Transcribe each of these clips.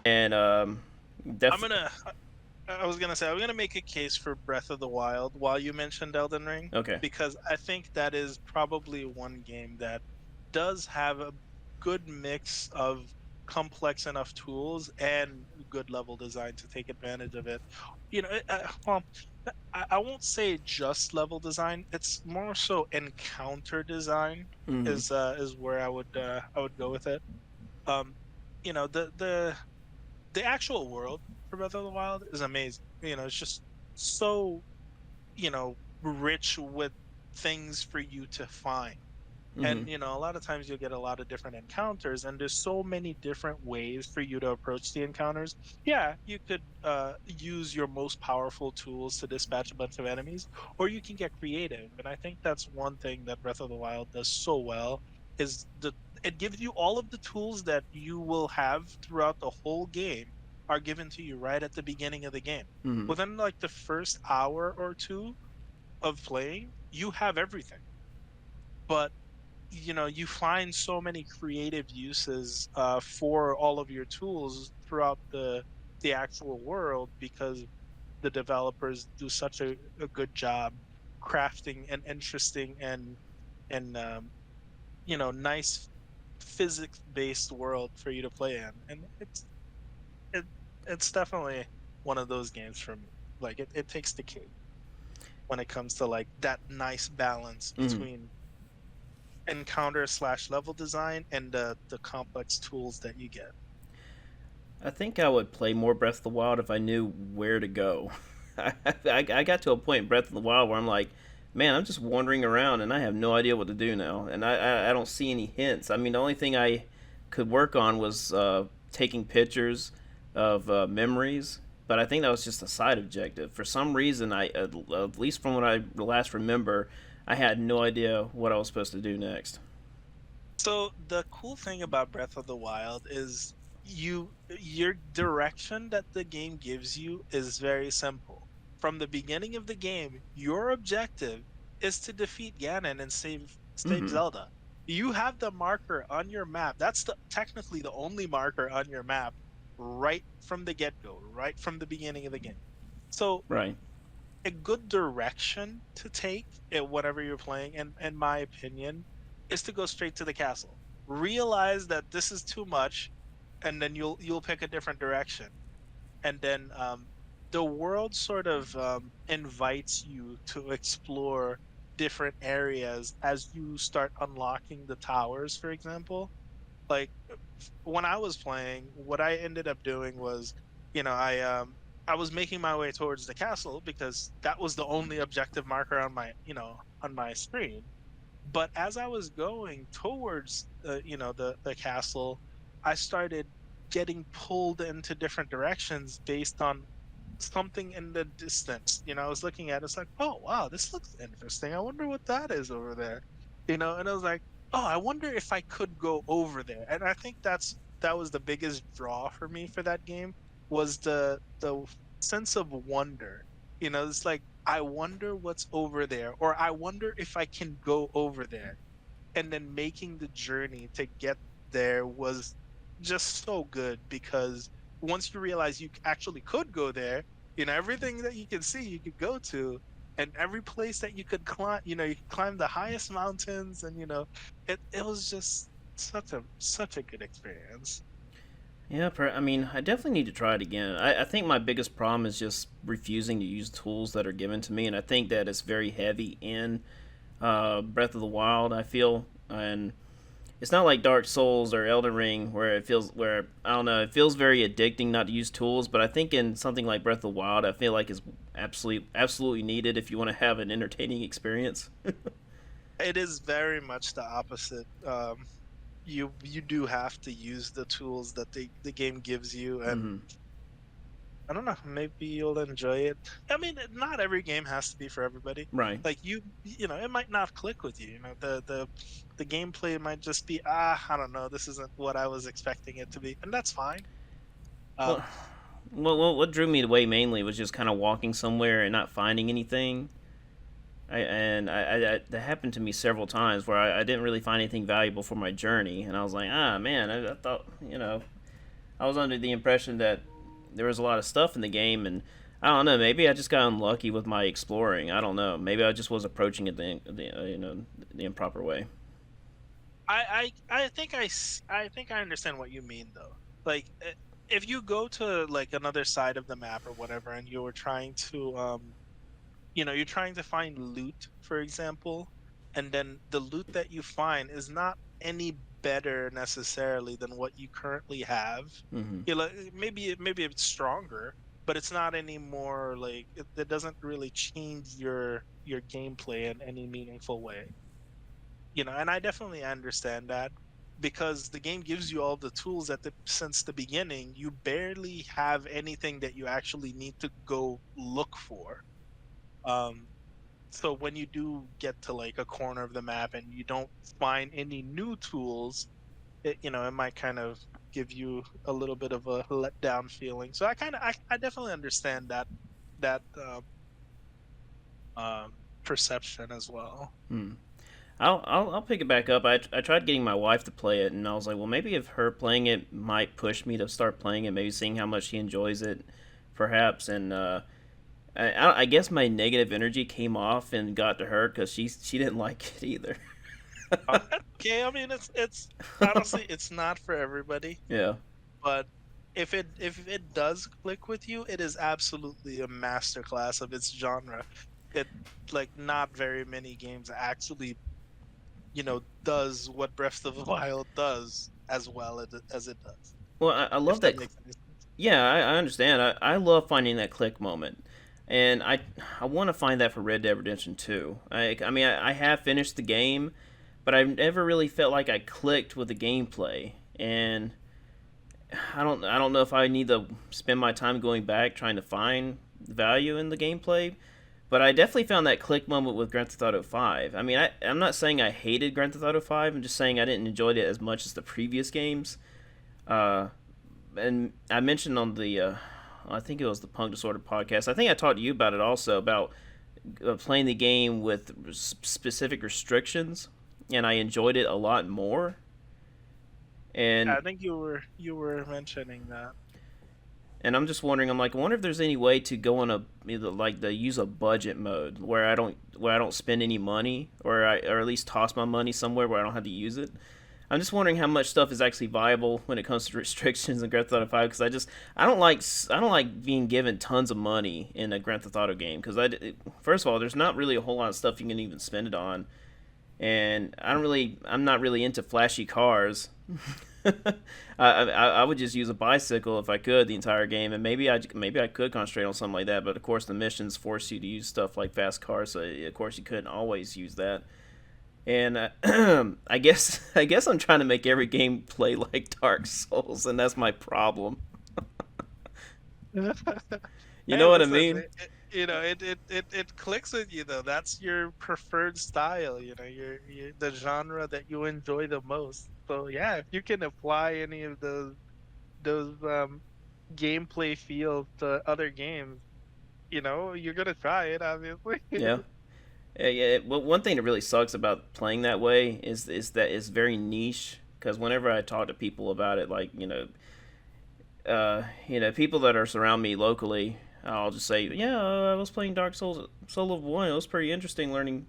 And I'm def gonna. I was gonna say I'm gonna make a case for Breath of the Wild while you mentioned Elden Ring, okay. because I think that is probably one game that does have a good mix of complex enough tools and good level design to take advantage of it. Well, I won't say just level design. It's more so encounter design Hmm. is where I would go with it. Um, the actual world for Breath of the Wild is amazing. It's just so, rich with things for you to find. Hmm. And, a lot of times you'll get a lot of different encounters, and there's so many different ways for you to approach the encounters. Yeah, you could use your most powerful tools to dispatch a bunch of enemies, or you can get creative. And I think that's one thing that Breath of the Wild does so well is it gives you all of the tools that you will have throughout the whole game are given to you right at the beginning of the game. Hmm. Within like the first hour or two of playing, you have everything. But you find so many creative uses for all of your tools throughout the actual world because the developers do such a good job crafting an interesting and nice physics based world for you to play in. And it it's definitely one of those games for me. Like it takes the cake when it comes to like that nice balance Hmm. between encounter slash level design and the complex tools that you get. I think I would play more Breath of the Wild if I knew where to go. I got to a point in Breath of the Wild where I'm like, man, I'm just wandering around and I have no idea what to do now, and I don't see any hints. I mean, the only thing I could work on was taking pictures of memories, but I think that was just a side objective. For some reason, at least from what I last remember, I had no idea what I was supposed to do next. So the cool thing about Breath of the Wild is your direction that the game gives you is very simple. From the beginning of the game, your objective is to defeat Ganon and save Mm-hmm. Zelda. You have the marker on your map. That's technically the only marker on your map right from the get-go, right from the beginning of the game. So Right. a good direction to take at whatever you're playing, in my opinion, is to go straight to the castle. Realize that this is too much, and then you'll pick a different direction. And then the world sort of invites you to explore different areas as you start unlocking the towers, for example. Like when I was playing, what I ended up doing was, you know, I was making my way towards the castle because that was the only objective marker on my screen. But as I was going towards the castle, I started getting pulled into different directions based on something in the distance. I was looking at it, it's like, oh wow, this looks interesting. I wonder what that is over there. And I was like, oh, I wonder if I could go over there. And I think that was the biggest draw for me for that game was the sense of wonder. It's like I wonder what's over there, or I wonder if I can go over there. And then making the journey to get there was just so good because once you realize you actually could go there, everything that you can see you could go to, and every place that you could climb, you could climb the highest mountains, and it was just such a good experience. Yeah, I mean, I definitely need to try it again. I think my biggest problem is just refusing to use tools that are given to me, and I think that it's very heavy in Breath of the Wild. I feel, and it's not like Dark Souls or Elden Ring where where I don't know, it feels very addicting not to use tools. But I think in something like Breath of the Wild, I feel like is absolutely needed if you want to have an entertaining experience. It is very much the opposite. You do have to use the tools that the game gives you, and Hmm. I don't know. Maybe you'll enjoy it. I mean, not every game has to be for everybody. Right. Like it might not click with you. The gameplay might just be I don't know. This isn't what I was expecting it to be, and that's fine. Well, Um, what drew me away mainly was just kind of walking somewhere and not finding anything. That happened to me several times where I didn't really find anything valuable for my journey, and I was like, ah man, I thought I was under the impression that there was a lot of stuff in the game, and I don't know. Maybe I just got unlucky with my exploring. I don't know. Maybe I just was approaching it the improper way. I think I understand what you mean though. Like if you go to like another side of the map or whatever, and you were trying to you're trying to find loot, for example, and then the loot that you find is not any better necessarily than what you currently have. Mm-hmm. Maybe it's stronger, but it's not any more like it doesn't really change your gameplay in any meaningful way. And I definitely understand that because the game gives you all the tools since the beginning, you barely have anything that you actually need to go look for. Um, so when you do get to like a corner of the map and you don't find any new tools, it might kind of give you a little bit of a letdown feeling. So I definitely understand that perception as well. Hmm. I'll pick it back up. I tried getting my wife to play it, and I was like, well, maybe if her playing it might push me to start playing it, maybe seeing how much she enjoys it, perhaps. And I guess my negative energy came off and got to her because she didn't like it either. Okay, I mean it's honestly it's not for everybody, Yeah. but if it does click with you, it is absolutely a masterclass of its genre. It like not very many games actually, does what Breath of the Wild does as well as it does. Well, I If love that that. makes any sense. Yeah, I understand. I love finding that click moment, and I want to find that for Red Dead Redemption 2. I mean I have finished the game, but I've never really felt like I clicked with the gameplay, and I don't know if I need to spend my time going back trying to find value in the gameplay. But I definitely found that click moment with Grand Theft Auto 5. I mean, I'm not saying I hated Grand Theft Auto 5. I'm just saying I didn't enjoy it as much as the previous games. Uh, and I mentioned on I think it was the Punk Disorder podcast. I think I talked to you about it also about playing the game with specific restrictions, and I enjoyed it a lot more. Yeah, And I think you were mentioning that. I'm just wondering. I'm like, I wonder if there's any way to go on a either like the use a budget mode where I don't spend any money, or at least toss my money somewhere where I don't have to use it. I'm just wondering how much stuff is actually viable when it comes to restrictions in Grand Theft Auto 5 because I don't like being given tons of money in a Grand Theft Auto game because first of all there's not really a whole lot of stuff you can even spend it on, and I'm not really into flashy cars. I would just use a bicycle if I could the entire game, and maybe I could concentrate on something like that. But of course, the missions force you to use stuff like fast cars, so of course you couldn't always use that. And I guess I'm trying to make every game play like Dark Souls, and that's my problem. You Hey, know what I listen, mean? it clicks with you though. That's your preferred style, the genre that you enjoy the most. So yeah, if you can apply any of those gameplay feels to other games, you're gonna try it, obviously. Yeah. Yeah. Well, one thing that really sucks about playing that way is that it's very niche. Because whenever I talk to people about it, like people that are surround me locally, I'll just say, yeah, I was playing Dark Souls Soul of One. It was pretty interesting learning,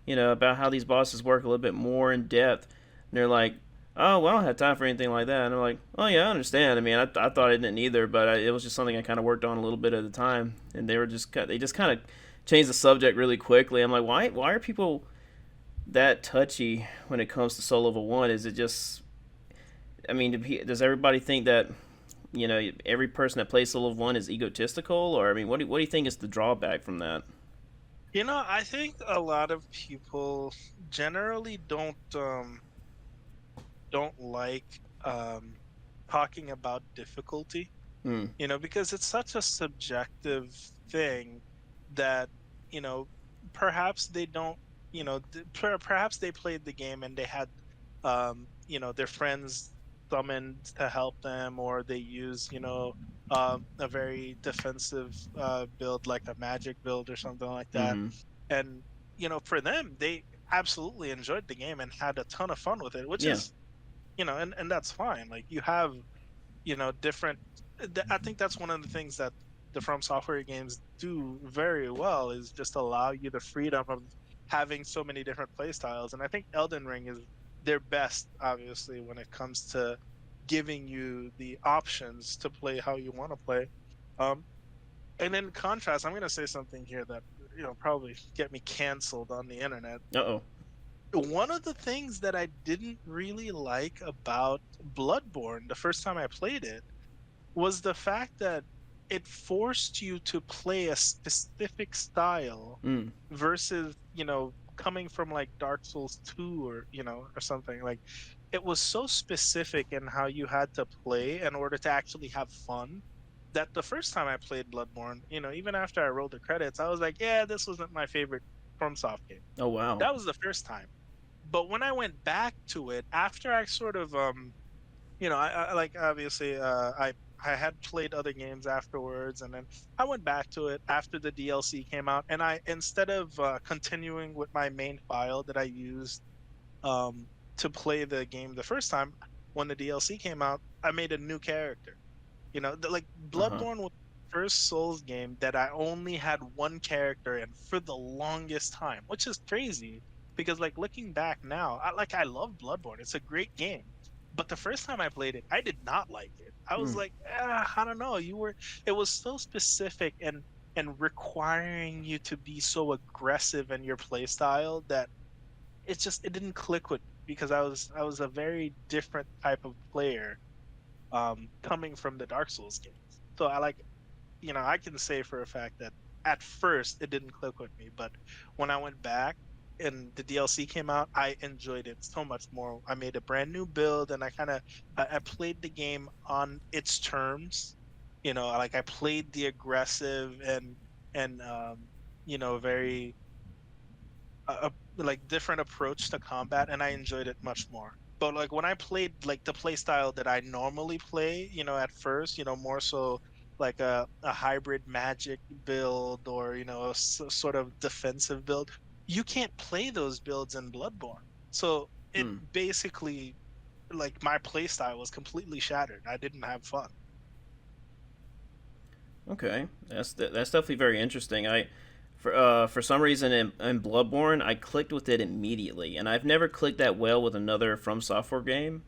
about how these bosses work a little bit more in depth. And they're like, oh, well, I don't have time for anything like that. And I'm like, oh yeah, I understand. I mean, I thought I didn't either, but it was just something I kind of worked on a little bit at a time. And they just kind of changed the subject really quickly. I'm like, why are people that touchy when it comes to Soul of One? Is it just, I mean, does everybody think that every person that plays Solo of One is egotistical, or I mean, what do you think is the drawback from that? I think a lot of people generally don't like talking about difficulty, Hmm. because it's such a subjective thing that, you know, perhaps they don't, perhaps they played the game and they had, their friends summoned to help them, or they use, a very defensive build like a magic build or something like that. Mm-hmm. And, for them, they absolutely enjoyed the game and had a ton of fun with it, which Yeah. is, and that's fine. Like you have different. I think that's one of the things that the From Software games do very well is just allow you the freedom of having so many different play styles. And I think Elden Ring is their best, obviously, when it comes to giving you the options to play how you want to play. Um, and in contrast, I'm going to say something here that probably get me canceled on the internet. Uh oh. One of the things that I didn't really like about Bloodborne the first time I played it was the fact that it forced you to play a specific style Mm. versus, coming from like Dark Souls 2 or, or something. Like it was so specific in how you had to play in order to actually have fun that the first time I played Bloodborne, even after I rolled the credits, I was like, yeah, this wasn't my favorite FromSoft game. Oh wow. That was the first time. But when I went back to it after I sort of I like obviously I had played other games afterwards, and then I went back to it after the DLC came out, and I instead of continuing with my main file that I used um to play the game the first time, when the DLC came out, I made a new character. Like Uh huh. Bloodborne was the first Souls game that I only had one character in for the longest time, which is crazy because like looking back now, I love Bloodborne. It's a great game. But the first time I played it, I did not like it. I was Mm. like, I don't know. It was so specific and requiring you to be so aggressive in your play style that it didn't click with me because I was a very different type of player coming from the Dark Souls games. So I can say for a fact that at first it didn't click with me, but when I went back and the DLC came out, I enjoyed it so much more. I made a brand new build and I played the game on its terms. Like I played the aggressive and very like different approach to combat, and I enjoyed it much more. But like when I played like the play style that I normally play, at first, more so like a hybrid magic build or sort of defensive build, you can't play those builds in Bloodborne. So it Mm. basically like my play style was completely shattered. I didn't have fun. Okay, that's definitely very interesting. For some reason in Bloodborne, I clicked with it immediately, and I've never clicked that well with another From Software game.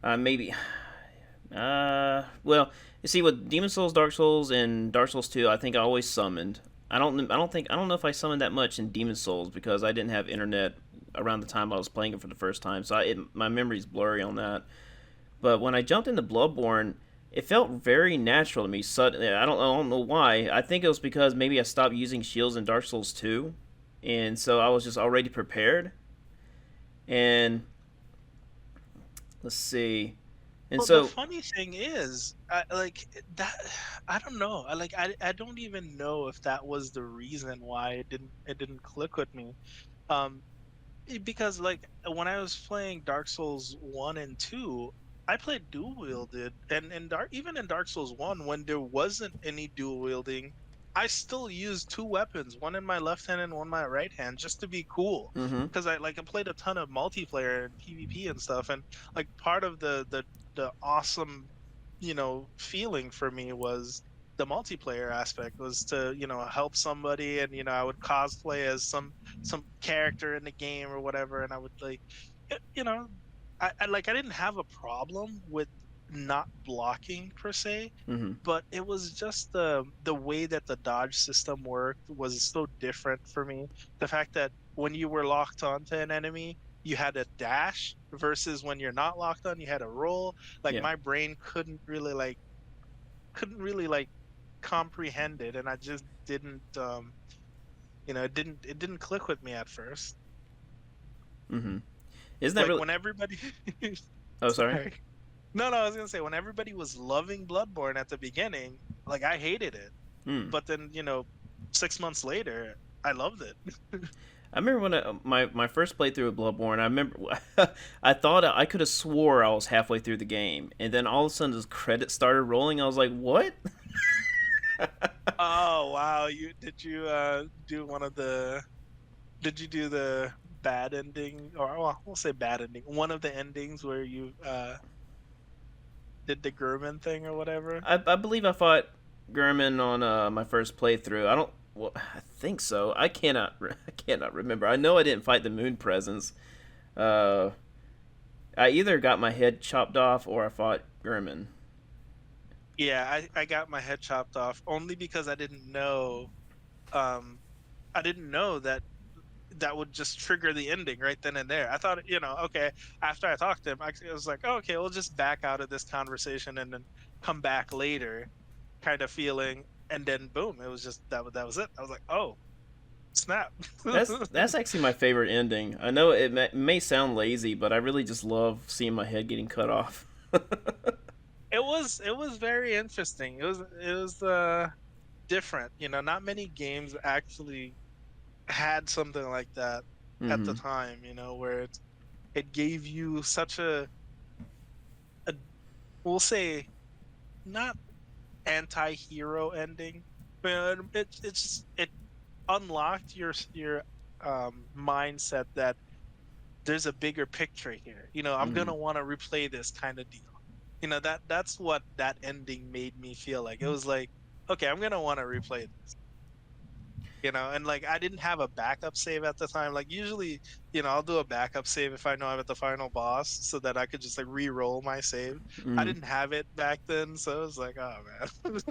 Maybe, well, you see, with Demon Souls, Dark Souls, and Dark Souls 2, I think I always summoned. I don't know if I summoned that much in Demon Souls because I didn't have internet around the time I was playing it for the first time, so my memory's blurry on that. But when I jumped into Bloodborne, it felt very natural to me. Suddenly, I don't know why. I think it was because maybe I stopped using shields in Dark Souls 2, and so I was just already prepared. And let's see. And Well, the so, funny thing is, like that, I don't know. I don't even know if that was the reason why it didn't click with me. Um, because like when I was playing Dark Souls 1 and 2, I played dual wielded, and even in Dark Souls 1, when there wasn't any dual wielding, I still used two weapons, one in my left hand and one in my right hand, just to be cool. mm-hmm, Because I played a ton of multiplayer and PvP and stuff, and like part of the awesome feeling for me was the multiplayer aspect was to help somebody, and I would cosplay as some character in the game or whatever, and I would like you know I didn't have a problem with not blocking per se, mm-hmm, but it was just the way that the dodge system worked was so different for me. The fact that when you were locked onto an enemy, you had a dash versus when you're not locked on, you had a roll. Like yeah, my brain couldn't really like comprehend it, and I just didn't click with me at first. mm-hmm. Isn't that Like really? when everybody Oh, sorry. sorry. No, I was gonna say when everybody was loving Bloodborne at the beginning, like I hated it. Hmm. But then, 6 months later, I loved it. I remember when my first playthrough of Bloodborne. I remember I thought I could have swore I was halfway through the game, and then all of a sudden the credits started rolling. I was like, "What?" Oh wow, did you do one of the did you do the bad ending, or well, we'll say bad ending. One of the endings where you did the German thing or whatever. I believe I fought Gurman on my first playthrough. I don't. Well, I think so. I cannot. I cannot remember. I know I didn't fight the Moon Presence. Uh, I either got my head chopped off or I fought Gurman. Yeah, I got my head chopped off only because um I didn't know that that would just trigger the ending right then and there. I thought, okay, after I talked to him, I was like, oh, okay, we'll just back out of this conversation and then come back later, kind of feeling, and then boom, it was just that was it. I was like, oh, snap. That's actually my favorite ending. I know it may sound lazy, but I really just love seeing my head getting cut off. It was very interesting. It was different. Not many games actually had something like that at the Hmm. time, where it gave you such a we'll say not anti-hero ending, but it unlocked your mindset that there's a bigger picture here. I'm Hmm. gonna want to replay this kind of deal. That's what that ending made me feel like. It was like, okay, I'm gonna want to replay this. And like I didn't have a backup save at the time. Like usually, I'll do a backup save if I know I'm at the final boss so that I could just like re-roll my save. I Hmm. didn't have it back then, so it was like, oh man.